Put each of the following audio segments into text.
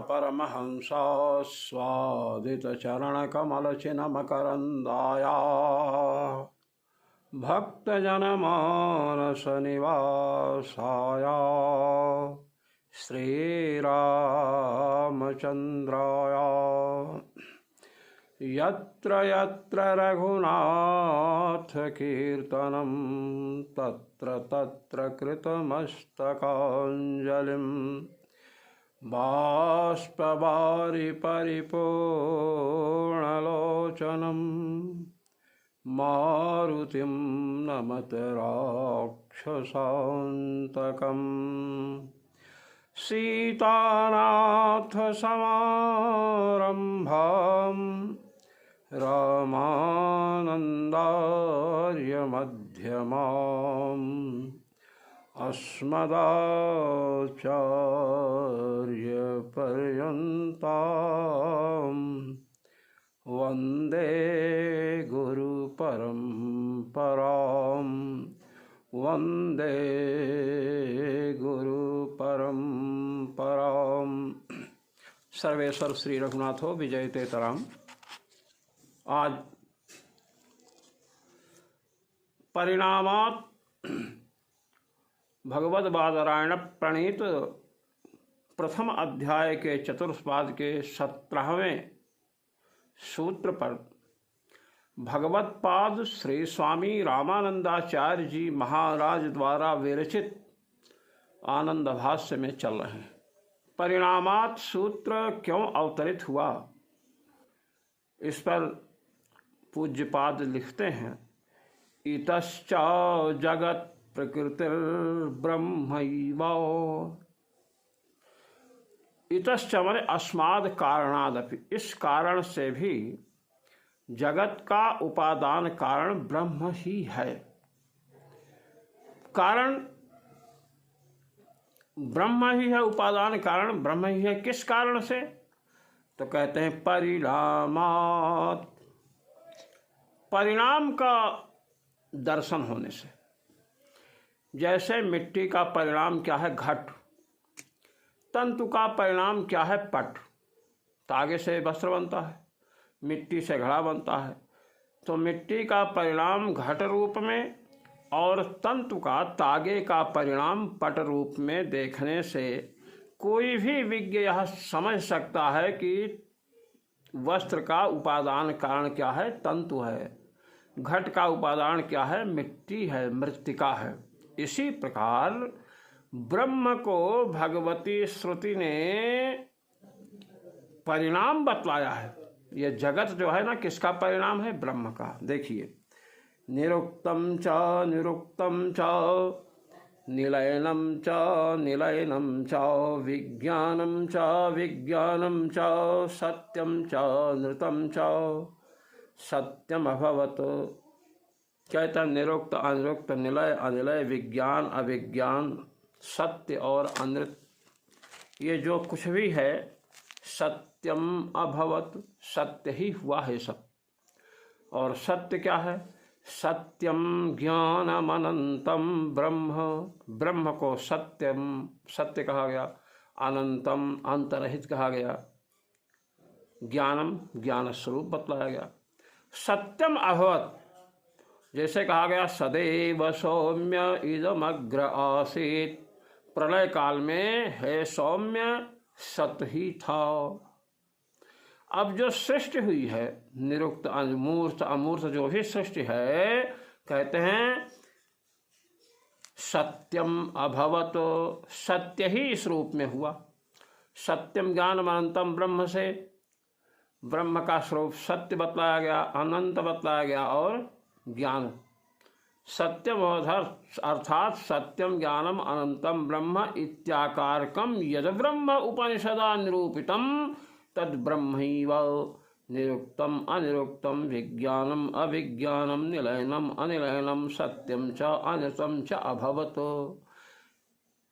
परमहंसास्वादितचरणकमलचिन्मकरन्दाया भक्तजनमानसनिवासाय श्रीरामचन्द्राय यत्र यत्र रघुनाथकीर्तनं तत्र तत्र कृतमस्तकाञ्जलिं बाष्पवारि परिपूर्णलोचनं मारुतिं नमत राक्षसान्तकम् सीतानाथसमारम्भां रामानन्दार्यमध्यमाम् अस्मदाचार्यपर्यन्तां वन्दे गुरुपरम्परां वन्दे गुरुपरम्परां। सर्वेश्वर श्री रघुनाथो विजयतेतराम। आज परिणामात् भगवद बादरायण प्रणीत प्रथम अध्याय के चतुर्स्पाद के 17वें सूत्र पर भगवत पाद श्री स्वामी रामानंदाचार्य जी महाराज द्वारा विरचित आनंद भाष्य में चल रहे हैं। परिणामात् सूत्र क्यों अवतरित हुआ, इस पर पूज्यपाद लिखते हैं, इतश्च जगत प्रकृतिर्ब्रह्मैव। इतश्च माने अस्माद् कारणादपि, इस कारण से भी जगत का उपादान कारण ब्रह्म ही है। कारण ब्रह्म ही है, उपादान कारण ब्रह्म ही है। किस कारण से? तो कहते हैं परिणामात्, परिणाम का दर्शन होने से। जैसे मिट्टी का परिणाम क्या है? घट। तंतु का परिणाम क्या है? पट। तागे से वस्त्र बनता है, मिट्टी से घड़ा बनता है। तो मिट्टी का परिणाम घट रूप में और तंतु का, तागे का परिणाम पट रूप में देखने से कोई भी विज्ञ यह समझ सकता है कि वस्त्र का उपादान कारण क्या है? तंतु है। घट का उपादान क्या है? मिट्टी है, मृत्तिका है। इसी प्रकार ब्रह्म को भगवती श्रुति ने परिणाम बतलाया है। ये जगत जो है ना, किसका परिणाम है? ब्रह्म का। देखिए, निरुक्तम च निरुक्तम च निलयनम च निलयनम च विज्ञानम च विज्ञानम च सत्यम च नृतम च सत्यम अभवत। कहता निरुक्त अनिरुक्त, निलय अनिलय, विज्ञान अविज्ञान, सत्य और अनृत, ये जो कुछ भी है सत्यम अभवत, सत्य ही हुआ है सब। और सत्य क्या है? सत्यम ज्ञानम अनंतम ब्रह्म। ब्रह्म को सत्यम, सत्य कहा गया। अनंतम, अंतरहित कहा गया। ज्ञानम, ज्ञान स्वरूप बतलाया गया। सत्यम अभवत, जैसे कहा गया सदैव सौम्य इदमग्र आसीत। प्रलय काल में है सौम्य, सत्य ही था। अब जो सृष्टि हुई है, निरुक्त मूर्त अमूर्त जो भी सृष्टि है, कहते हैं सत्यम अभवत, सत्य ही इस रूप में हुआ। सत्यम ज्ञानम अनंतम ब्रह्म से ब्रह्म का स्वरूप सत्य बतलाया गया, अनंत बतलाया गया और ज्ञान। सत्यम अर्थात सत्यम ज्ञानम अनंतम ब्रह्म इत्याकारकम यद ब्रह्म उपनिषदा निरूपितम तद ब्रह्मैव। निरुक्तम अनिरुक्तम विज्ञानम अविज्ञानम निलयनम अनिलयनम सत्यम च अनृतम च अभवत।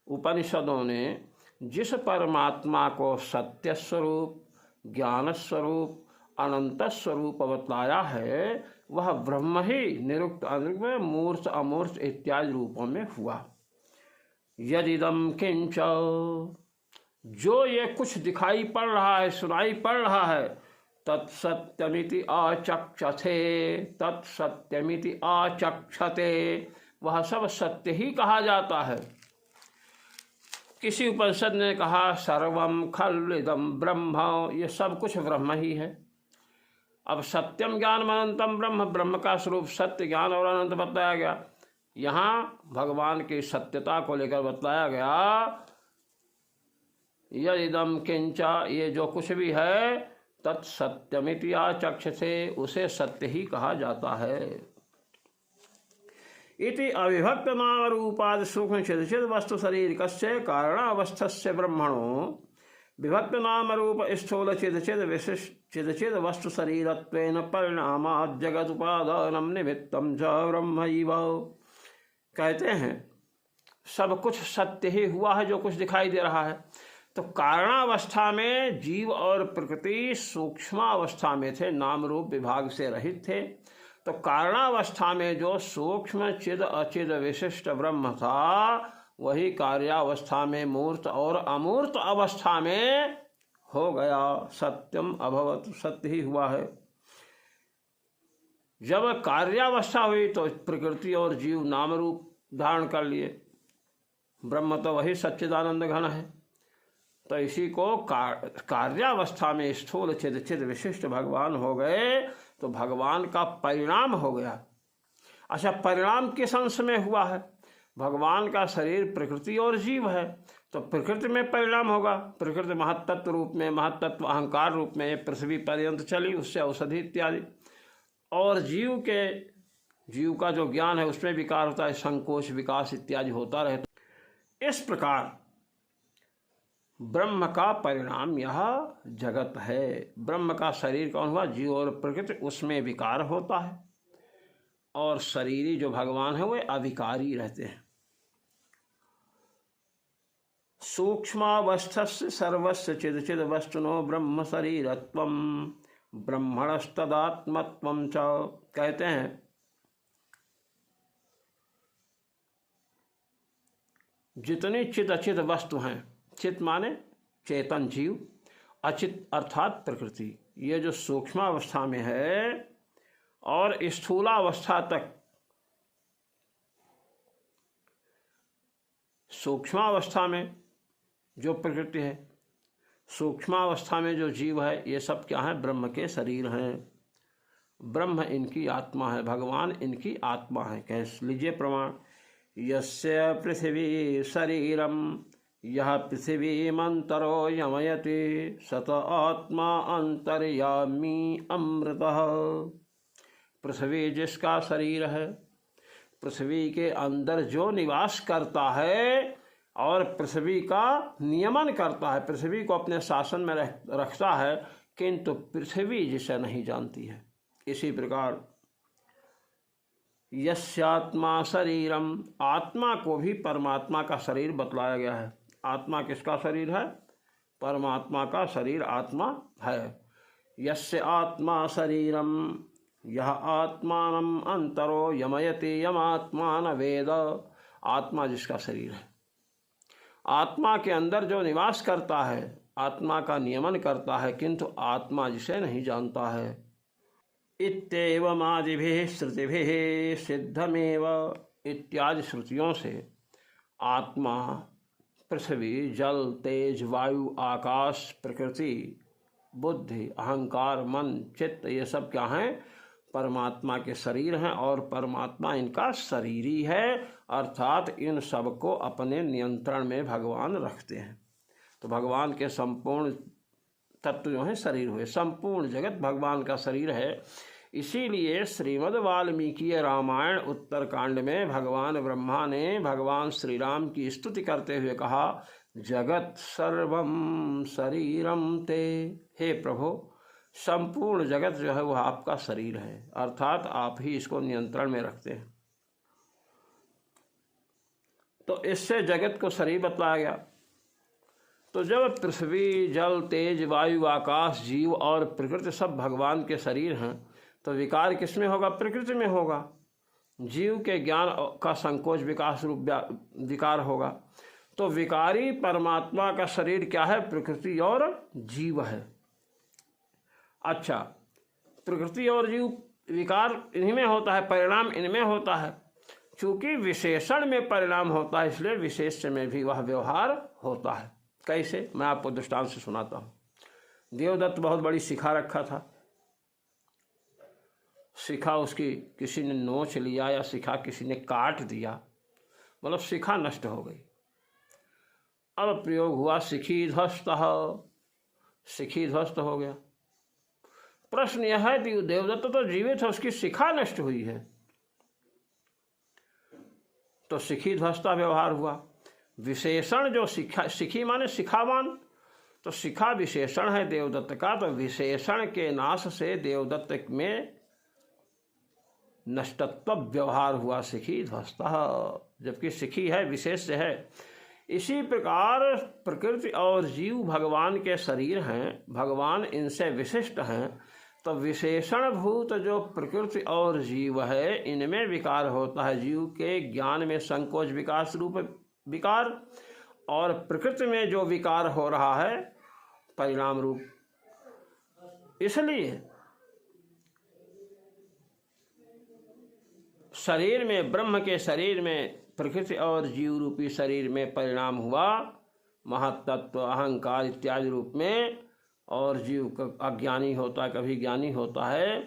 उपनिषदों ने जिस परमात्मा को सत्य स्वरूप, ज्ञान स्वरूप, अनंत स्वरूप बतलाया है, वह ब्रह्म ही निरुक्त अनिरुक्त में मूर्त अमूर्त इत्यादि रूपों में हुआ। यदिदम किंच, जो ये कुछ दिखाई पड़ रहा है, सुनाई पड़ रहा है, तत्सत्यमिति आचक्षते, तत्सत्यमिति आचक्षते, वह सब सत्य ही कहा जाता है। किसी उपनिषद ने कहा सर्वम खल्विदम ब्रह्म, ये सब कुछ ब्रह्म ही है। अब सत्यम ज्ञान अनंतम ब्रह्म, ब्रह्म का स्वरूप सत्य ज्ञान और अनंत बताया गया। यहाँ भगवान की सत्यता को लेकर बताया गया यदिदम किंचा, ये जो कुछ भी है, तत्सत्यमिति आचक्षते, उसे सत्य ही कहा जाता है। इति अविभक्त नाम रूपादि सूक्ष्म चिद वस्तु शरीर कस्य कारणावस्थस्य ब्रह्मणो विभक्त नाम रूप स्थूल चिद विशिष्ट चिद वस्तु शरीरत्वेन परिणामात् जगत उपादानम निमित्तम च ब्रह्मैव। कहते हैं सब कुछ सत्य ही हुआ है जो कुछ दिखाई दे रहा है। तो कारणावस्था में जीव और प्रकृति सूक्ष्मावस्था में थे, नाम रूप विभाग से रहित थे। तो कारणावस्था में जो सूक्ष्म चिद अचिद विशिष्ट ब्रह्म था, वही कार्यावस्था में मूर्त और अमूर्त अवस्था में हो गया। सत्यम अभवत, सत्य ही हुआ है। जब कार्यावस्था हुई तो प्रकृति और जीव नाम रूप धारण कर लिए, ब्रह्म तो वही सच्चिदानंद घन है। तो इसी को कार्यावस्था में स्थूल चिद चिद विशिष्ट भगवान हो गए, तो भगवान का परिणाम हो गया। अच्छा, परिणाम किस अंश में हुआ है? भगवान का शरीर प्रकृति और जीव है, तो प्रकृति में परिणाम होगा। प्रकृति महत्तत्व रूप में, महत्तत्व अहंकार रूप में पृथ्वी पर्यंत चली, उससे औषधि इत्यादि। और जीव का जो ज्ञान है उसमें विकार होता है, संकोच विकास इत्यादि होता रहता। इस प्रकार ब्रह्म का परिणाम यह जगत है। ब्रह्म का शरीर कौन हुआ? जीव और प्रकृति, उसमें विकार होता है। और शरीरी जो भगवान है वे अविकारी रहते हैं। सूक्ष्मावस्थस्य सर्वस्य चिद चिद वस्तुनो ब्रह्म शरीरत्वम ब्रह्मणस्तदात्मत्वम च। कहते हैं जितनी चिद अचित वस्तु हैं, चित माने चेतन जीव, अचित अर्थात प्रकृति, ये जो सूक्ष्मावस्था में है और स्थूलावस्था तक, सूक्ष्मावस्था में जो प्रकृति है, सूक्ष्मावस्था में जो जीव है, ये सब क्या है? ब्रह्म के शरीर हैं। ब्रह्म इनकी आत्मा है, भगवान इनकी आत्मा है। कह लीजिए प्रमाण, यस्य पृथ्वी शरीरम यह पृथिवीमंतरो यमयति सत आत्मा अंतर्यामी अमृतः। पृथ्वी जिसका शरीर है, पृथ्वी के अंदर जो निवास करता है और पृथ्वी का नियमन करता है, पृथ्वी को अपने शासन में रखता है, किंतु पृथ्वी जिसे नहीं जानती है। इसी प्रकार यस्यात्मा शरीरम, आत्मा को भी परमात्मा का शरीर बतलाया गया है। आत्मा किसका शरीर है? परमात्मा का शरीर आत्मा है। यस्य आत्मा शरीरम यह आत्मानम अंतरो यमयति यमात्मान वेद। आत्मा जिसका शरीर है, आत्मा के अंदर जो निवास करता है, आत्मा का नियमन करता है, किंतु आत्मा जिसे नहीं जानता है। इत्येवमादिभिः श्रुतिभिः सिद्धमेव, इत्यादि श्रुतियों से आत्मा, पृथ्वी, जल, तेज, वायु, आकाश, प्रकृति, बुद्धि, अहंकार, मन, चित्त, ये सब क्या हैं? परमात्मा के शरीर हैं। और परमात्मा इनका शरीरी है, अर्थात इन सब को अपने नियंत्रण में भगवान रखते हैं। तो भगवान के संपूर्ण तत्व जो हैं शरीर हुए, संपूर्ण जगत भगवान का शरीर है। इसीलिए श्रीमद् वाल्मीकि रामायण उत्तरकांड में भगवान ब्रह्मा ने भगवान श्री राम की स्तुति करते हुए कहा, जगत सर्वम शरीरम ते। हे प्रभु, संपूर्ण जगत जो है वह आपका शरीर है, अर्थात आप ही इसको नियंत्रण में रखते हैं। तो इससे जगत को शरीर बतलाया गया। तो जब पृथ्वी, जल, तेज, वायु, आकाश, जीव और प्रकृति सब भगवान के शरीर हैं, तो विकार किसमें होगा? प्रकृति में होगा। जीव के ज्ञान का संकोच विकास रूप विकार होगा। तो विकारी परमात्मा का शरीर क्या है? प्रकृति और जीव है। अच्छा, प्रकृति और जीव, विकार इन्हीं में होता है, परिणाम इनमें होता है। चूंकि विशेषण में परिणाम होता है, इसलिए विशेष्य में भी वह व्यवहार होता है। कैसे? मैं आपको दृष्टांत से सुनाता हूँ। देवदत्त बहुत बड़ी शिखा रखा था। शिखा उसकी किसी ने नोच लिया या शिखा किसी ने काट दिया, मतलब शिखा नष्ट हो गई। अब प्रयोग हुआ शिखी ध्वस्त, शिखी ध्वस्त हो गया। प्रश्न यह है कि देवदत्त तो जीवित है, उसकी शिखा नष्ट हुई है, तो शिखी ध्वस्ता व्यवहार हुआ। विशेषण जो शिखा, शिखी माने शिखावान, तो शिखा विशेषण है देवदत्त का, तो विशेषण के नाश से देवदत्त में नष्टत्व व्यवहार हुआ, शिखी ध्वस्ता, जबकि शिखी है, विशेष है। इसी प्रकार प्रकृति और जीव भगवान के शरीर हैं, भगवान इनसे विशिष्ट हैं, तो विशेषण भूत जो प्रकृति और जीव है, इनमें विकार होता है। जीव के ज्ञान में संकोच विकास रूप विकार, और प्रकृति में जो विकार हो रहा है परिणाम रूप। इसलिए शरीर में, ब्रह्म के शरीर में प्रकृति और जीव रूपी शरीर में परिणाम हुआ, महत्तत्व, अहंकार इत्यादि रूप में, और जीव का अज्ञानी होता है, कभी ज्ञानी होता है,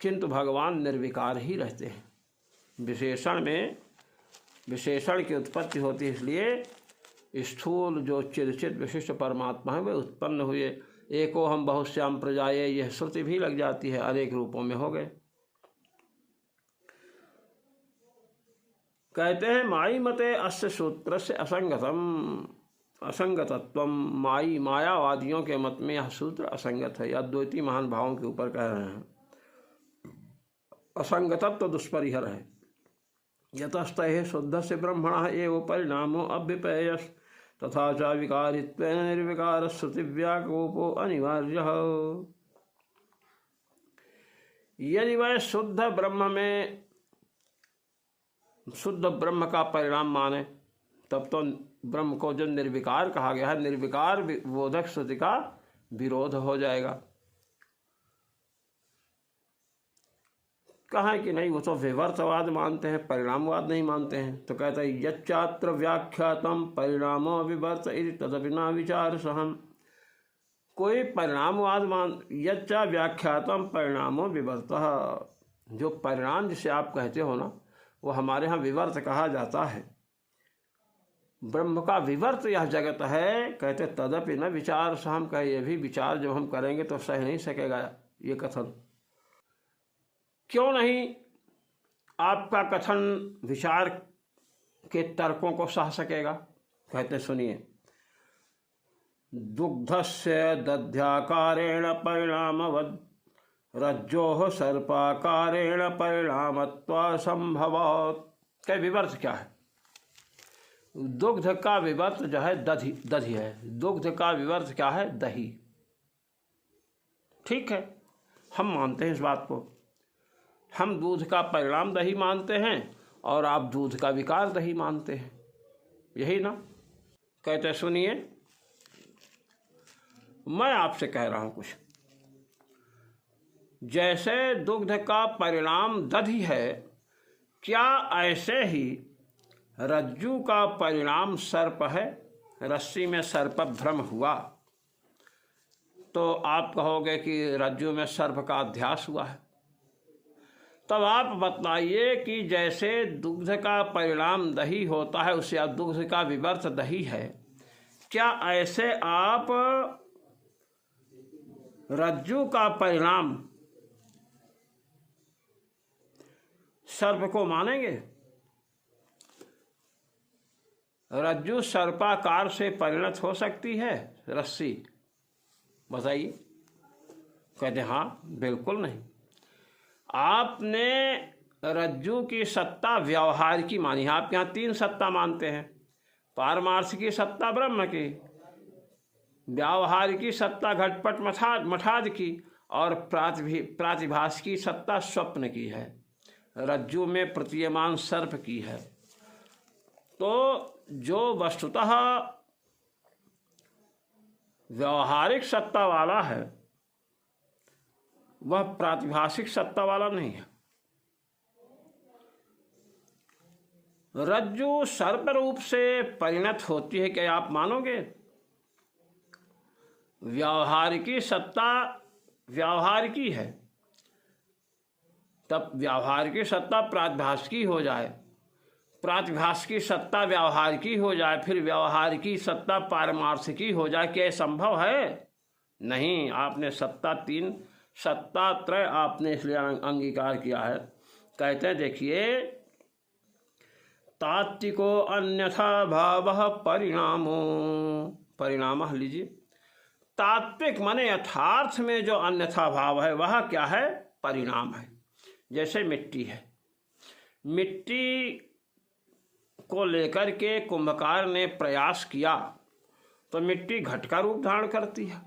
किंतु भगवान निर्विकार ही रहते हैं। विशेषण में विशेषण की उत्पत्ति होती है, इसलिए स्थूल जो चिदचित विशिष्ट परमात्मा है वे उत्पन्न हुए। एको हम बहुश्याम प्रजाये, यह श्रुति भी लग जाती है, अनेक रूपों में हो गए। कहते हैं माई मते अस्य सूत्र से असंगतम, असंगतत्वम, माई मायावादियों के मत में यह सूत्र असंगत है। अद्वैती महान भावों के ऊपर कह रहे हैं। असंगतत्व दुष्परिहर है। यतस्तः शुद्ध से ब्रह्मण एव परिणामो अव्यपेयस तथा च विकारित्वेन निर्विकार श्रुति व्याकोपो अनिवार्य। यदि वह शुद्ध ब्रह्म में, शुद्ध ब्रह्म का परिणाम माने, तब तो ब्रह्म को जो निर्विकार कहा गया है, निर्विकार बोधक श्रुति का विरोध हो जाएगा। कहा कि नहीं, वो तो विवर्तवाद मानते हैं, परिणामवाद नहीं मानते हैं। तो कहता है यच्चात्र व्याख्यातम परिणामो विवर्त इति तदपि न विचार सहम। कोई परिणामवाद मान, यच्चा व्याख्यातम परिणामो विवर्त, जो परिणाम जिसे आप कहते हो ना, वो हमारे यहाँ विवर्त कहा जाता है। ब्रह्म का विवर्त यह जगत है। कहते तदपि न विचार सहम, कहे ये भी विचार जब हम करेंगे तो सह नहीं सकेगा ये कथन। क्यों नहीं आपका कथन विचार के तर्कों को सह सकेगा? कहते सुनिए, दुग्धस्य दध्याकारेण परिणामवद रज्जोः सर्पाकारेण परिणामत्वा संभवात्। क्या विवर्त क्या है? दुग्ध का विवर्त जो है दधि है। दुग्ध का विवर्त क्या है? दही। ठीक है, हम मानते हैं इस बात को। हम दूध का परिणाम दही मानते हैं और आप दूध का विकार दही मानते हैं, यही ना? कहते सुनिए, मैं आपसे कह रहा हूं कुछ। जैसे दुग्ध का परिणाम दधि है, क्या ऐसे ही रज्जु का परिणाम सर्प है? रस्सी में सर्प भ्रम हुआ तो आप कहोगे कि रज्जु में सर्प का अध्यास हुआ है। तब आप बताइए कि जैसे दुग्ध का परिणाम दही होता है, उससे आप दुग्ध का विवर्त दही है, क्या ऐसे आप रज्जु का परिणाम सर्प को मानेंगे? रज्जु सर्पाकार से परिणत हो सकती है रस्सी? बताइए। कहते हाँ, बिल्कुल नहीं। आपने रज्जु की सत्ता व्यवहार की मानी है। आप यहाँ तीन सत्ता मानते हैं, पारमार्थ की सत्ता ब्रह्म की, व्यवहार की सत्ता घटपट मठाद की, और प्रातिभास की सत्ता स्वप्न की है। रज्जु में प्रतीयमान सर्प की है। तो जो वस्तुतः व्यवहारिक सत्ता वाला है वह प्रातिभाषिक सत्ता वाला नहीं है। रज्जु सर्प रूप से परिणत होती है, क्या आप मानोगे? व्यावहारिकी सत्ता व्यावहारिकी है, तब व्यावहारिकी सत्ता प्रातिभाषिकी हो जाए, प्रातिभाषिकी सत्ता व्यावहारिकी हो जाए, फिर व्यावहारिकी सत्ता पारमार्थिकी हो जाए, क्या संभव है? नहीं। आपने सत्ता त्रय आपने इसलिए अंगीकार किया है। कहते हैं देखिए, तात्विको अन्यथा भाव परिणाम लीजिए। तात्विक माने यथार्थ में जो अन्यथा भाव है वह क्या है? परिणाम है। जैसे मिट्टी है, मिट्टी को लेकर के कुंभकार ने प्रयास किया तो मिट्टी घट का रूप धारण करती है,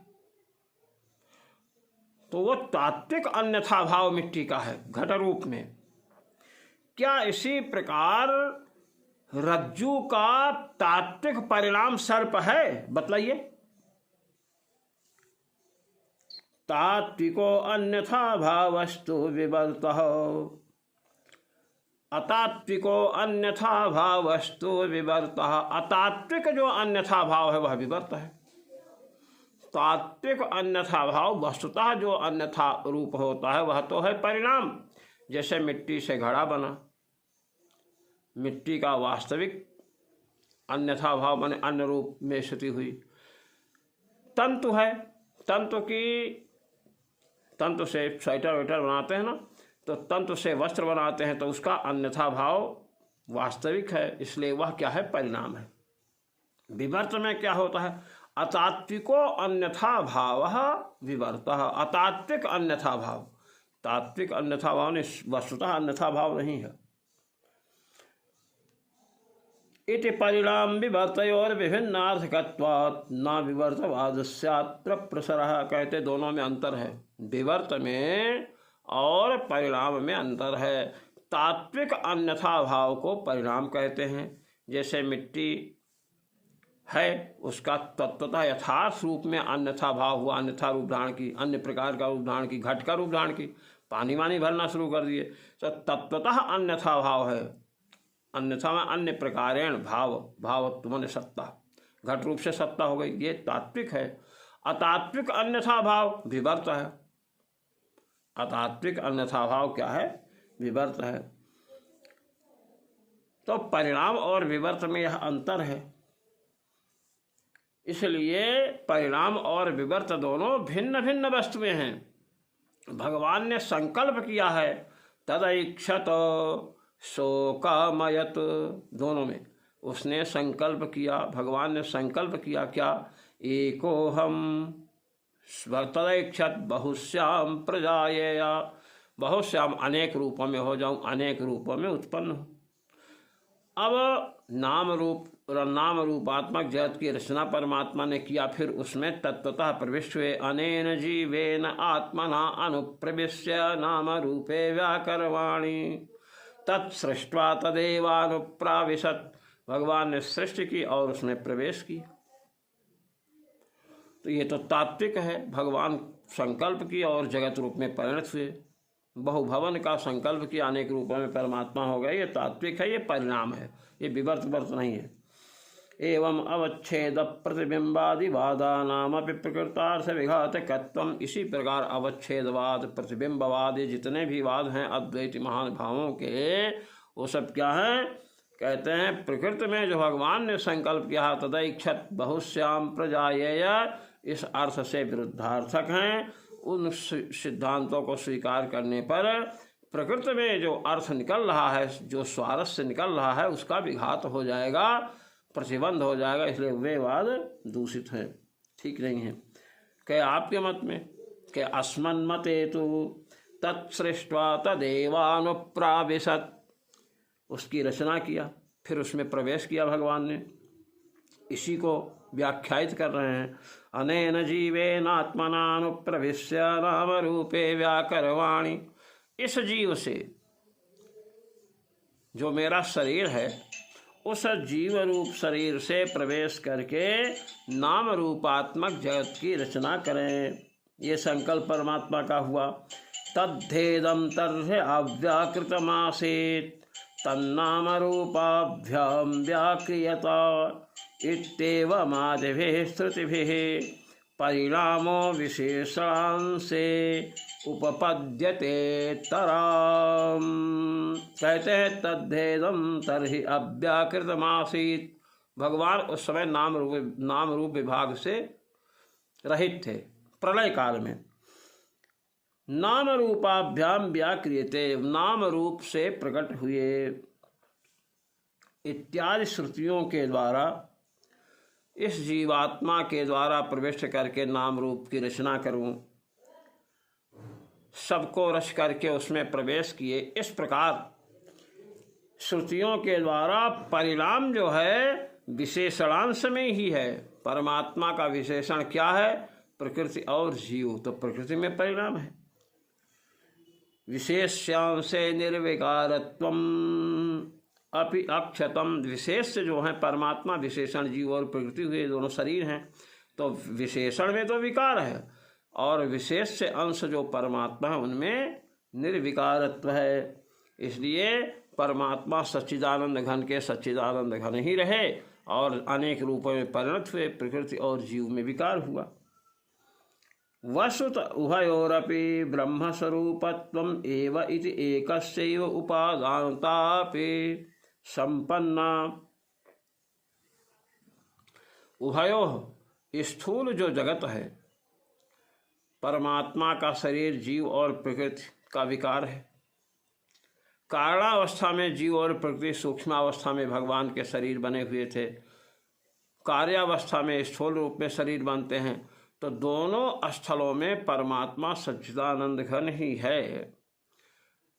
तो वो तात्विक अन्यथा भाव मिट्टी का है घट रूप में। क्या इसी प्रकार रज्जु का तात्विक परिणाम सर्प है? बतलाइए। तात्विको अन्यथा भावस्तु विवर्तः, अतात्विको अन्यथा भावस्तु विवर्तः। अतात्विक जो अन्यथा भाव है वह विवर्त है। तात्विक अन्यथा भाव वस्तुतः जो अन्यथा रूप होता है वह तो है परिणाम। जैसे मिट्टी से घड़ा बना, मिट्टी का वास्तविक अन्यथा भाव माने अन्य रूप में स्थिति हुई। तंतु है, तंतु से स्वेटर वेटर बनाते हैं ना, तो तंतु से वस्त्र बनाते हैं, तो उसका अन्यथा भाव वास्तविक है, इसलिए वह क्या है? परिणाम है। विवर्त में क्या होता है? अतात्विको अन्यथा भाव विवर्तः। अतात्विक अन्यथा भाव, तात्विक अन्यथा भाव ने वस्तुतः अन्यथा भाव नहीं है। इति परिणाम विवर्तयोर विभिन्नार्थकत्वात् न विवर्तवादस्यात्र प्रसरः। कहते दोनों में अंतर है, विवर्त में और परिणाम में अंतर है। तात्विक अन्यथा भाव को परिणाम कहते हैं। जैसे मिट्टी है, उसका तत्वतः यथार्थ रूप में अन्यथा भाव हुआ, अन्यथा रूप धारण की, अन्य प्रकार का रूप धारण की, घट का रूप धारण की, पानी वानी भरना शुरू कर दिए, तो तत्वतः अन्यथा भाव है। अन्यथा में अन्य प्रकारेण भाव माने सत्ता, घट रूप से सत्ता हो गई, ये तात्विक है। अतात्विक अन्यथा भाव विवर्त है। अतात्विक अन्यथा भाव क्या है? विवर्त है। तो परिणाम और विवर्त में यह अंतर है, इसलिए परिणाम और विवर्त दोनों भिन्न भिन्न वस्तुएं हैं। भगवान ने संकल्प किया है, तदैक्षत शोकामयत, दोनों में उसने संकल्प किया, भगवान ने संकल्प किया क्या? एकोहम तदैक्षत बहुश्याम प्रजायेया, बहुश्याम अनेक रूपों में हो जाऊं, अनेक रूपों में उत्पन्न हो। अब नाम रूपात्मक जगत की रचना परमात्मा ने किया, फिर उसमें तत्वतः प्रविष्ट हुए। अनेन जीवेन आत्मना अनुप्रविश्य नाम रूपे व्याकरवाणी तत्सृष्ट्वा तदेवानुप्राविशत। भगवान ने सृष्टि की और उसमें प्रवेश किया। तो ये तो तात्विक है, भगवान संकल्प किया और जगत रूप में परिणत हुए। बहुभवन का संकल्प किया, अनेक रूपों में परमात्मा हो गए, ये तात्विक है, ये परिणाम है, ये विवर्त नहीं है। एवं अवच्छेद प्रतिबिंबादिवादानामपि प्रकृतार्थ विघातकत्वम्। इसी प्रकार अवच्छेदवाद, प्रतिबिंबवाद, ये जितने भी वाद हैं अद्वैत महान भावों के, वो सब क्या हैं? कहते हैं प्रकृति में जो भगवान ने संकल्प किया तदैक्षत बहुश्याम प्रजायेय, इस अर्थ से विरुद्धार्थक हैं। उन सिद्धांतों को स्वीकार करने पर प्रकृति में जो अर्थ निकल रहा है, जो स्वारस्य से निकल रहा है, उसका विघात हो जाएगा, प्रतिबंध हो जाएगा, इसलिए वे वाद दूषित हैं, ठीक नहीं है। क्या आपके मत में कि अस्मन् मते तु तत्सृष्ट्वा तदेवानुप्राविशत, उसकी रचना किया, फिर उसमें प्रवेश किया भगवान ने, इसी को व्याख्यायित कर रहे हैं। अनेन जीवेनात्मनानुप्रविश्य नाम रूपे व्याकरवाणी। इस जीव से, जो मेरा शरीर है उस जीव रूप शरीर से प्रवेश करके नाम रूपात्मक जगत की रचना करें। ये संकल्प परमात्मा का हुआ। तद्धेदम तर्हि अव्याकृतमासीत् तन्नाम रूपाभ्याम व्याक्रियता इत्येवमादिभिः श्रुतिभिः परिणामो विशेषांसे उपपद्यते तराम। कहते हैं तद्धेदम तर्हि अव्याकृतमासीत्, भगवान उस समय नाम रूप विभाग से रहित थे प्रलय काल में। नाम रूपाभ्याम व्याक्रियते, नाम रूप से प्रकट हुए इत्यादि श्रुतियों के द्वारा इस जीवात्मा के द्वारा प्रविष्ट करके नाम रूप की रचना करूं, सबको रच करके उसमें प्रवेश किए। इस प्रकार श्रुतियों के द्वारा परिणाम जो है विशेषणांश में ही है। परमात्मा का विशेषण क्या है? प्रकृति और जीव, तो प्रकृति में परिणाम है। विशेष्यांशे निर्विकारत्वम अपि अक्षतम, विशेष जो है परमात्मा, विशेषण जीव और प्रकृति हुए दोनों शरीर हैं, तो विशेषण में तो विकार है और विशेष से अंश जो परमात्मा है उनमें निर्विकारत्व है। इसलिए परमात्मा सच्चिदानंद घन के सच्चिदानंद घन ही रहे और अनेक रूपों में परिणत हुए, प्रकृति और जीव में विकार हुआ। वसुत उभयोरपि ब्रह्मस्वरूपत्वम् एव इति एकस्यैव उपादानतापि संपन्ना। उभयोः, स्थूल जो जगत है, परमात्मा का शरीर जीव और प्रकृति का विकार है। कारणावस्था में जीव और प्रकृति सूक्ष्मावस्था में भगवान के शरीर बने हुए थे, कार्यावस्था में स्थूल रूप में शरीर बनते हैं, तो दोनों स्थलों में परमात्मा सच्चिदानंद घन ही है।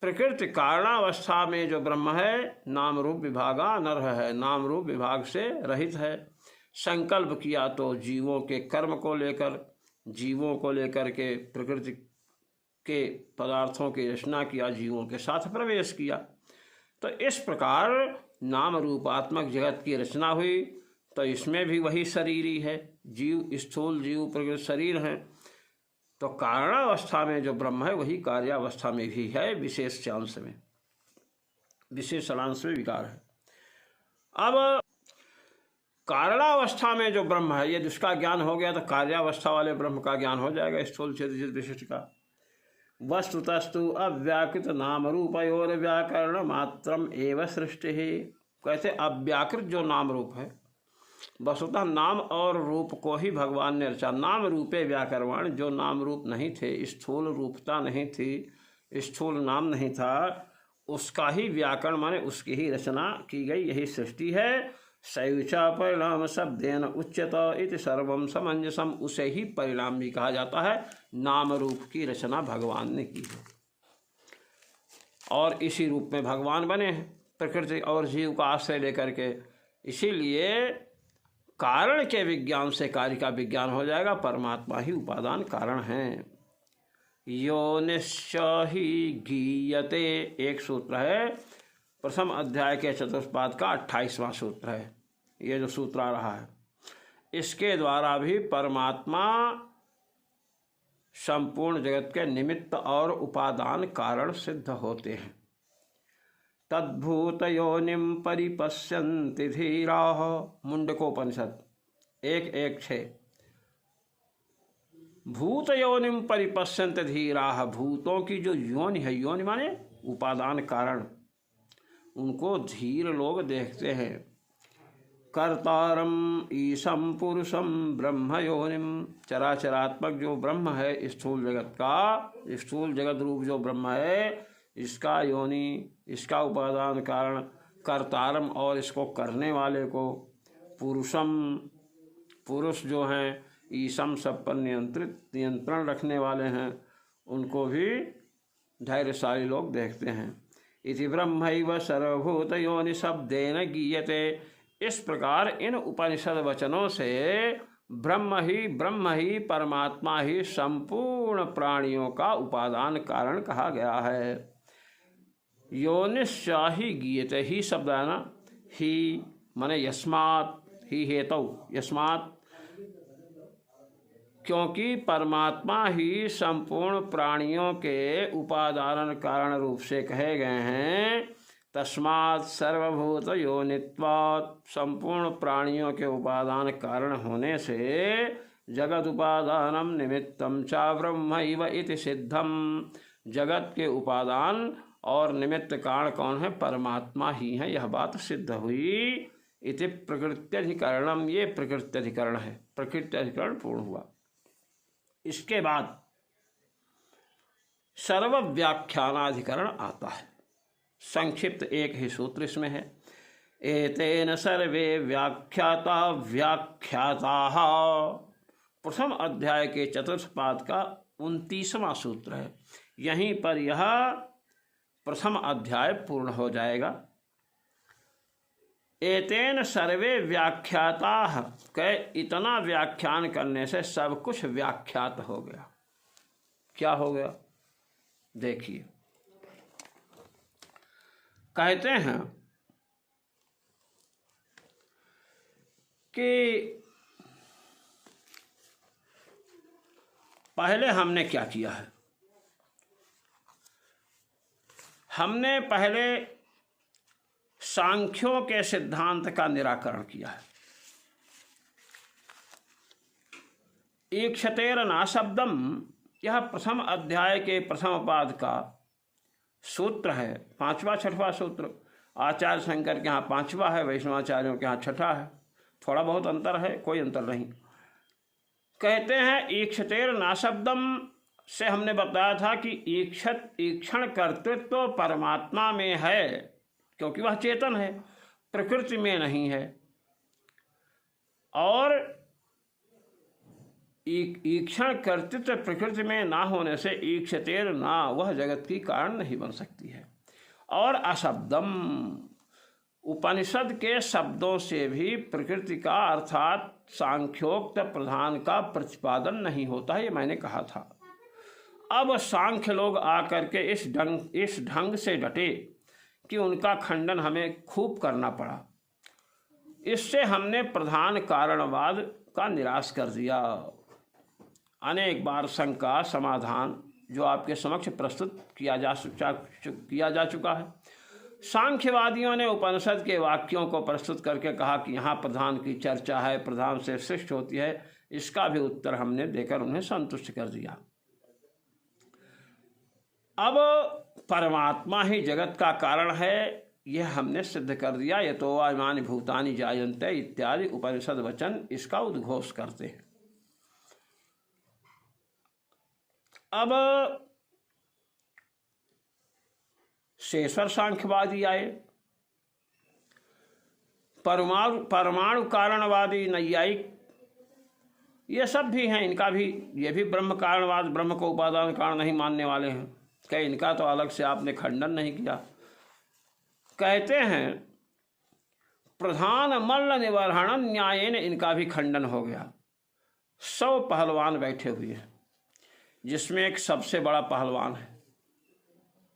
प्रकृति कारणावस्था में जो ब्रह्म है नाम रूप विभागा नर है, नाम रूप विभाग से रहित है। संकल्प किया तो जीवों के कर्म को लेकर, जीवों को लेकर के प्रकृति के पदार्थों की रचना किया, जीवों के साथ प्रवेश किया। तो इस प्रकार नाम रूपात्मक जगत की रचना हुई। तो इसमें भी वही शरीर ही है, जीव, स्थूल जीव प्रकृति शरीर हैं। तो कारणावस्था में जो ब्रह्म है वही कार्यावस्था में भी है, विशेषांश में, विशेषणांश में विकार है। अब कारणावस्था में जो ब्रह्म है, ये जिसका ज्ञान हो गया तो कार्यावस्था वाले ब्रह्म का ज्ञान हो जाएगा, स्थूल चित विशिष्ट का। वस्तुतस्तु अव्याकृत नाम रूपयोर व्याकरण मात्रम एवं सृष्टि ही। कहते अव्याकृत जो नाम रूप है, वस्तुतः नाम और रूप को ही भगवान ने रचा। नाम रूपे व्याकरण, जो नाम रूप नहीं थे, स्थूल रूपता नहीं थी, स्थूल नाम नहीं था, उसका ही व्याकरण माने उसकी ही रचना की गई, यही सृष्टि है। सयुचा परिणाम शब्देन उच्यता इति सर्वम समंजसम, उसे ही परिणाम भी कहा जाता है। नाम रूप की रचना भगवान ने की है और इसी रूप में भगवान बने हैं, प्रकृति और जीव का आश्रय लेकर के। इसीलिए कारण के विज्ञान से कार्य का विज्ञान हो जाएगा। परमात्मा ही उपादान कारण है। योनिश्च ही गीयते, एक सूत्र है, प्रथम अध्याय के चतुष्पाद का 28वां सूत्र है। ये जो सूत्र आ रहा है, इसके द्वारा भी परमात्मा संपूर्ण जगत के निमित्त और उपादान कारण सिद्ध होते हैं। तद्भूत योनिम परिपश्यन्ति धीराः, मुंडकोपनिषद 1:1-6। भूत योनिम परिपश्यन्ति धीराः, भूतों की जो योनि है, योनि माने उपादान कारण, उनको धीर लोग देखते हैं। कर्तारम ईशम पुरुषम ब्रह्म योनिम, चराचरात्मक जो ब्रह्म है स्थूल जगत का, स्थूल जगत रूप जो ब्रह्म है, इसका योनि, इसका उपादान कारण, कर्तारम और इसको करने वाले को, पुरुषम, पुरुष जो हैं, ईशम सब पर नियंत्रण रखने वाले हैं, उनको भी धैर्यशाली लोग देखते हैं। इति ब्रह्मैव सर्वभूत योनि शब्देन गीयते, इस प्रकार इन उपनिषद वचनों से ब्रह्म ही परमात्मा ही संपूर्ण प्राणियों का उपादान कारण कहा गया है। योनिश्चा ही गीयते, ही शब्द है ना, ही माने यस्मात्, ही हेतु यस्मात्, क्योंकि परमात्मा ही संपूर्ण प्राणियों के उपादान कारण रूप से कहे गए हैं। तस्मात् सर्वभूत योनित्वात्, संपूर्ण प्राणियों के उपादान कारण होने से जगत उपादानम निमित्तम चा ब्रह्मैव इति सिद्धम, जगत के उपादान और निमित्त कारण कौन है? परमात्मा ही है, यह बात सिद्ध हुई। इति प्रकृत्यधिकरणम, ये प्रकृत्यधिकरण है, प्रकृत्यधिकरण पूर्ण हुआ। इसके बाद सर्व व्याख्यानाधिकरण आता है। संक्षिप्त एक ही सूत्र इसमें है। एतेन सर्वे व्याख्याता व्याख्याताः, प्रथम अध्याय के चतुर्थ पाद का 29वां सूत्र है। यहीं पर यह प्रथम अध्याय पूर्ण हो जाएगा। एतेन सर्वे व्याख्याताः, के इतना व्याख्यान करने से सब कुछ व्याख्यात हो गया। क्या हो गया? देखिए, कहते हैं कि पहले हमने क्या किया है? हमने पहले सांख्यों के सिद्धांत का निराकरण किया है। ईक्षतेर नाशब्दम, यह प्रथम अध्याय के प्रथम पाद का सूत्र है, 5वां 6वां सूत्र। आचार्य शंकर के यहाँ 5वां है, वैष्णवाचार्यों के यहाँ 6ठा है। थोड़ा बहुत अंतर है, कोई अंतर नहीं। कहते हैं ईक्षतेर नाशब्दम से हमने बताया था कि ईक्षण कर्तृत्व तो परमात्मा में है, क्योंकि वह चेतन है, प्रकृति में नहीं है। और ईक्षण कर्तृत्व प्रकृति में ना होने से ईक्षतेर ना, वह जगत की कारण नहीं बन सकती है। और अशब्दम, उपनिषद के शब्दों से भी प्रकृति का अर्थात सांख्योक्त प्रधान का प्रतिपादन नहीं होता है, ये मैंने कहा था। अब सांख्य लोग आकर के इस ढंग से डटे कि उनका खंडन हमें खूब करना पड़ा। इससे हमने प्रधान कारणवाद का निराश कर दिया। अनेक बार शंका समाधान जो आपके समक्ष प्रस्तुत किया जा चुका है। सांख्यवादियों ने उपनिषद के वाक्यों को प्रस्तुत करके कहा कि यहाँ प्रधान की चर्चा है, प्रधान से सृष्टि होती है। इसका भी उत्तर हमने देकर उन्हें संतुष्ट कर दिया। अब परमात्मा ही जगत का कारण है, यह हमने सिद्ध कर दिया। यतो वा इमानि भूतानि जायन्ते इत्यादि उपनिषद वचन इसका उद्घोष करते हैं। अब शेषर सांख्यवादी आए, परमाणु कारणवादी नैयायिक, ये सब भी हैं। इनका भी, ये भी ब्रह्म कारणवाद, ब्रह्म को उपादान कारण नहीं मानने वाले हैं। क्या इनका तो अलग से आपने खंडन नहीं किया। कहते हैं प्रधान मल्ल निवर्हण न्यायेन, इनका भी खंडन हो गया। 100 पहलवान बैठे हुए हैं, जिसमें एक सबसे बड़ा पहलवान है,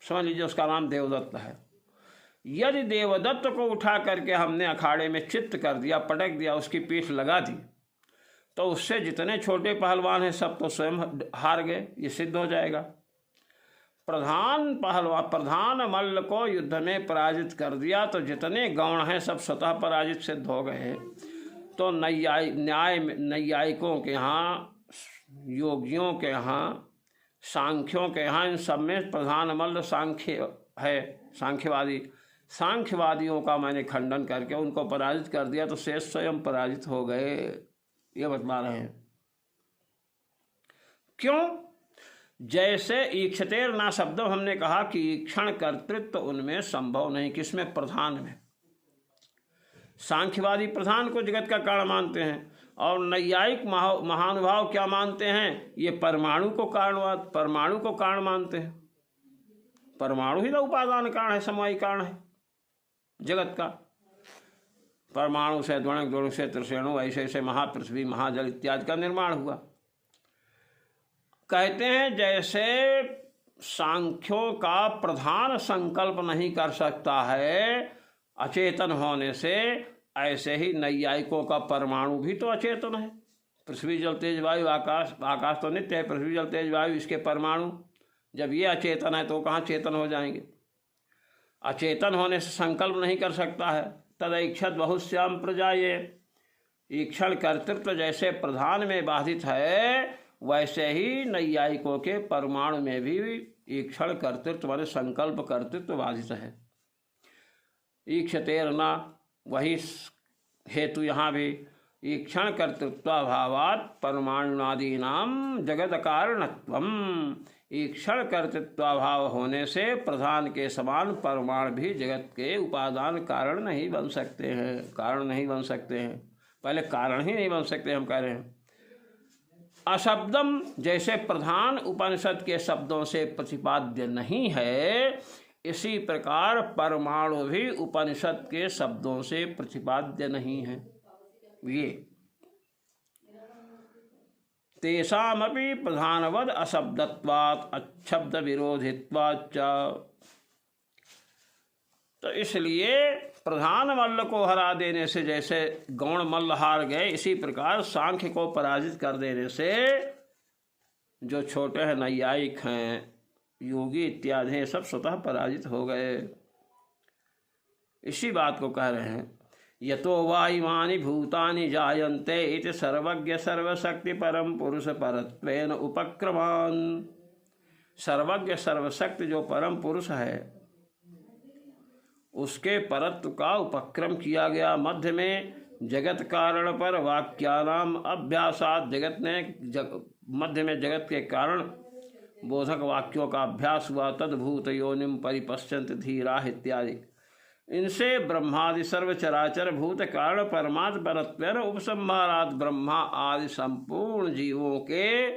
समझ लीजिए उसका नाम देवदत्त है। यदि देवदत्त को उठा करके हमने अखाड़े में चित्त कर दिया, पटक दिया, उसकी पीठ लगा दी, तो उससे जितने छोटे पहलवान हैं सब तो स्वयं हार गए, ये सिद्ध हो जाएगा। प्रधान मल्ल को युद्ध में पराजित कर दिया तो जितने गौण हैं सब स्वतः पराजित सिद्ध हो गए। तो नैयायिकों के यहाँ, योगियों के यहाँ, सांख्यों के यहाँ, इन सब में प्रधान मल्ल सांख्य है, सांख्यवादी। सांख्यवादियों का मैंने खंडन करके उनको पराजित कर दिया तो शेष स्वयं पराजित हो गए, ये बतला रहे हैं। क्यों? जैसे ईक्षतेर ना शब्द हमने कहा कि ईक्षण कर्तृत्व उनमें संभव नहीं। किसमें? प्रधान में। सांख्यवादी प्रधान को जगत का कारण मानते हैं और नैयायिक महानुभाव क्या मानते हैं? ये परमाणु को कारण मानते हैं। परमाणु ही तो उपादान कारण है, समवायी कारण है जगत का। परमाणु से द्वणक, द्वणक से त्रिशेणु, ऐसे ऐसे महापृथ्वी, महाजल इत्यादि का निर्माण हुआ। कहते हैं जैसे सांख्यों का प्रधान संकल्प नहीं कर सकता है, अचेतन होने से ऐसे ही नैयायिकों का परमाणु भी तो अचेतन है। पृथ्वी जल तेज वायु आकाश, आकाश तो नित्य है, पृथ्वी जल तेज वायु इसके परमाणु, जब ये अचेतन है तो कहाँ चेतन हो जाएंगे। अचेतन होने से संकल्प नहीं कर सकता है। तदैक्षत बहुश्याम प्रजाये, ईक्षण कर्तृत्व जैसे प्रधान में बाधित है वैसे ही नैयायिकों के परमाणु में भी ईक्षण कर्तृत्व माने संकल्प कर्तृत्व बाधित है। ईक्षतेरना, वही हेतु यहाँ भी ईक्षण कर्तृत्वाभावात् परमाणुनादीनाम जगत कारणत्वम, ईक्षण कर्तृत्वाभाव होने से प्रधान के समान परमाणु भी जगत के उपादान कारण नहीं बन सकते हैं, कारण नहीं बन सकते हैं, पहले कारण ही नहीं बन सकते हम कह रहे हैं। अशब्दम, जैसे प्रधान उपनिषद के शब्दों से प्रतिपाद्य नहीं है, इसी प्रकार परमाणु भी उपनिषद के शब्दों से प्रतिपाद्य नहीं है। ये तेषामपि प्रधानवद अशब्दत्वात् अशब्द विरोधित्वाच्च, तो इसलिए प्रधान मल्ल को हरा देने से जैसे गौण मल्ल हार गए, इसी प्रकार सांख्य को पराजित कर देने से जो छोटे हैं नैयायिक हैं, योगी इत्यादि हैं, सब स्वतः पराजित हो गए। इसी बात को कह रहे हैं, यतो वा इमानि भूतानि जायन्ते इति सर्वज्ञ सर्वशक्ति परम पुरुष परत्वेन उपक्रमान। सर्वज्ञ सर्वशक्ति जो परम पुरुष है उसके परत्व का उपक्रम किया गया। मध्य में जगत कारण पर वाक्यानाम अभ्यासात, जगत ने मध्य में जगत के कारण बोधक वाक्यों का अभ्यास हुआ। तद्भूत योनिम परिपश्यन्त धीराः इत्यादि, इनसे ब्रह्मादि सर्व चराचर भूत कारण परमात्म परत्वेन उपसंहारात, ब्रह्मा आदि संपूर्ण जीवों के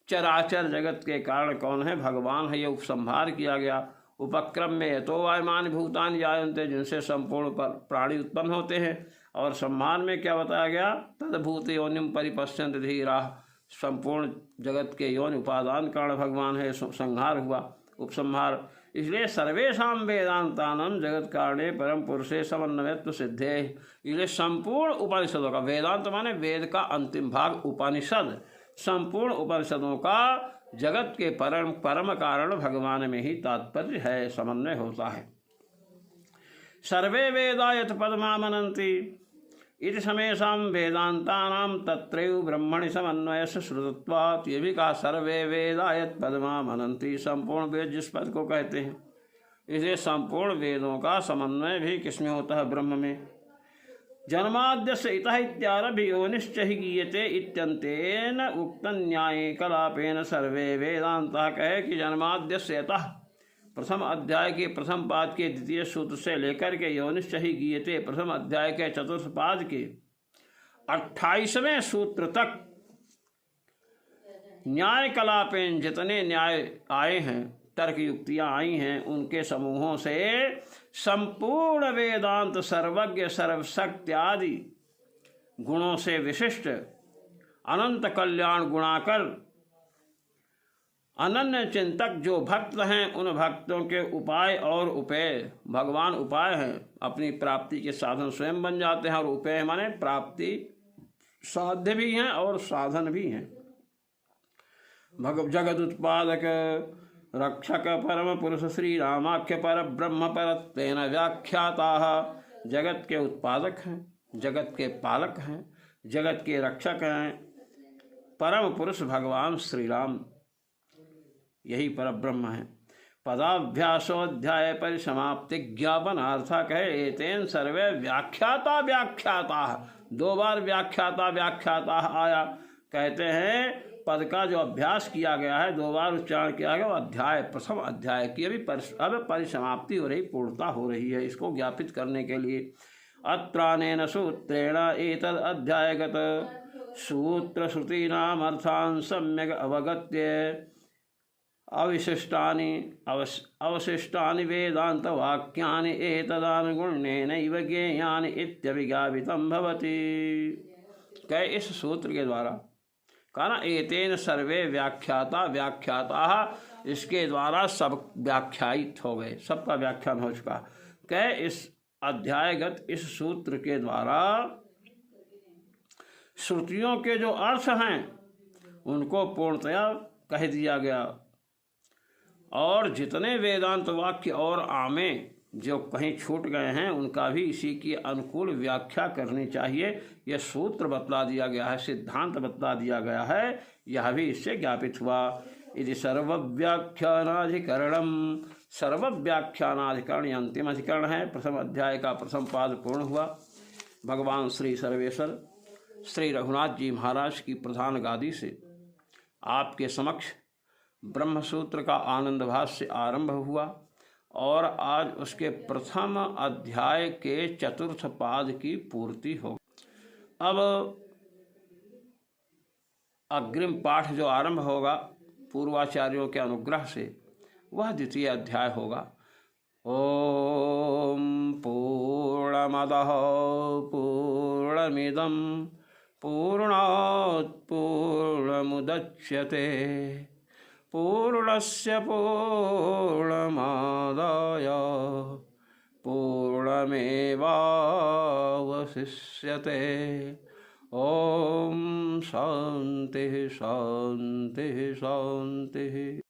चराचर जगत के कारण कौन है? भगवान है। ये उपसंहार किया गया। उपक्रम में तो वायुमान भूतान जायन्ते, जिनसे संपूर्ण प्राणी उत्पन्न होते हैं, और संहार में क्या बताया गया? तद्भूत योनिम परिपश्यन्त धीराः, संपूर्ण जगत के योनि उपादान कारण भगवान है। संहार हुआ, उपसंहार। इसलिए सर्वेषां वेदांतानां जगत कारणे परम पुरुषे समन्वयत्व सिद्धे, इसलिए संपूर्ण उपनिषदों का, वेदांत माने वेद का अंतिम भाग उपनिषद, संपूर्ण उपनिषदों का जगत के परम कारण भगवान में ही तात्पर्य है, समन्वय होता है। सर्वे वेदा यत् पदमामनन्ति इति समेषां वेदांतानां तत्रैव ब्रह्मणि समन्वयस्य श्रुतत्वात्, ये भी कहा सर्वे वेदा यत् पदमामनन्ति, संपूर्ण वेद जिस पद को कहते हैं, इसलिए संपूर्ण वेदों का समन्वय भी किसमें होता है? ब्रह्म में। जन्माद्यस्य इतः इत्यारभ्य योनिश्च हि गीयते इत्यन्तेन उक्तं न्याये कलापेन सर्वे वेदांतः, कहे कि जन्माद्यस्य इतः, प्रथम अध्याय के प्रथम पाद के द्वितीय सूत्र से लेकर के योनिश्च हि गीयते प्रथम अध्याय के चतुर्थ पाद के 28वें सूत्र तक न्याय कलापेन, जितने न्याय आए हैं, तर्क युक्तियां आई हैं, उनके समूहों से संपूर्ण वेदांत सर्वज्ञ सर्वशक्ति आदि गुणों से विशिष्ट अनंत कल्याण गुणाकर अनन्य चिंतक जो भक्त हैं, उन भक्तों के उपाय और उपेय, भगवान उपाय हैं, अपनी प्राप्ति के साधन स्वयं बन जाते हैं, और उपेय माने प्राप्ति साध्य भी हैं और साधन भी हैं। जगत उत्पादक रक्षक परम पुरुष श्री रामाख्य पर ब्रह्म परत्वेन व्याख्याताः, जगत के उत्पादक हैं, जगत के पालक हैं, जगत के रक्षक हैं, परम पुरुष भगवान श्री राम, यही पर ब्रह्म है। पदाभ्यासोध्याय परिसमाप्ति ज्ञापनार्थक है एतेन सर्वे व्याख्याता व्याख्याता, 2 बार व्याख्याता व्याख्याता आया। कहते हैं पद का जो अभ्यास किया गया है, 2 बार उच्चारण किया गया, वो अध्याय, प्रथम अध्याय की अभी अब परिसमाप्ति हो रही, पूर्णता हो रही है, इसको ज्ञापित करने के लिए। अत्रानेन सूत्रेण एतद् अध्यायगत सूत्र श्रुतीनाम अर्थान् सम्यक् अवगत्य अवशिष्टानि वेदांत वाक्यानि एतदानुगुण्येनैव ज्ञेयानि इत्यभिज्ञापितं भवति। कहे इस सूत्र के द्वारा, कहा ना एतेन सर्वे व्याख्याता व्याख्याता, इसके द्वारा सब व्याख्यायित हो गए, सबका व्याख्यान हो चुका। कहे इस अध्यायगत इस सूत्र के द्वारा श्रुतियों के जो अर्थ हैं उनको पूर्णतया कह दिया गया, और जितने वेदांत वाक्य और आमे जो कहीं छूट गए हैं उनका भी इसी की अनुकूल व्याख्या करनी चाहिए। यह सूत्र बतला दिया गया है, सिद्धांत बतला दिया गया है, यह भी इससे ज्ञापित हुआ। यदि सर्वव्याख्यानाधिकरणम, सर्वव्याख्यानाधिकरण अंतिम अधिकरण है, प्रथम अध्याय का प्रथम पाद पूर्ण हुआ। भगवान श्री सर्वेश्वर श्री रघुनाथ जी महाराज की प्रधान गादी से आपके समक्ष ब्रह्मसूत्र का आनंद भाष्य आरंभ हुआ और आज उसके प्रथम अध्याय के चतुर्थ पाद की पूर्ति हो। अब अग्रिम पाठ जो आरंभ होगा पूर्वाचार्यों के अनुग्रह से, वह द्वितीय अध्याय होगा। ओम पूर्णमदः पूर्णमिदं पूर्णात् पूर्णमुदच्यते पूर्णस्य पूर्णमादाय पूर्णमेवावशिष्यते। ओम शांति शांति शांति।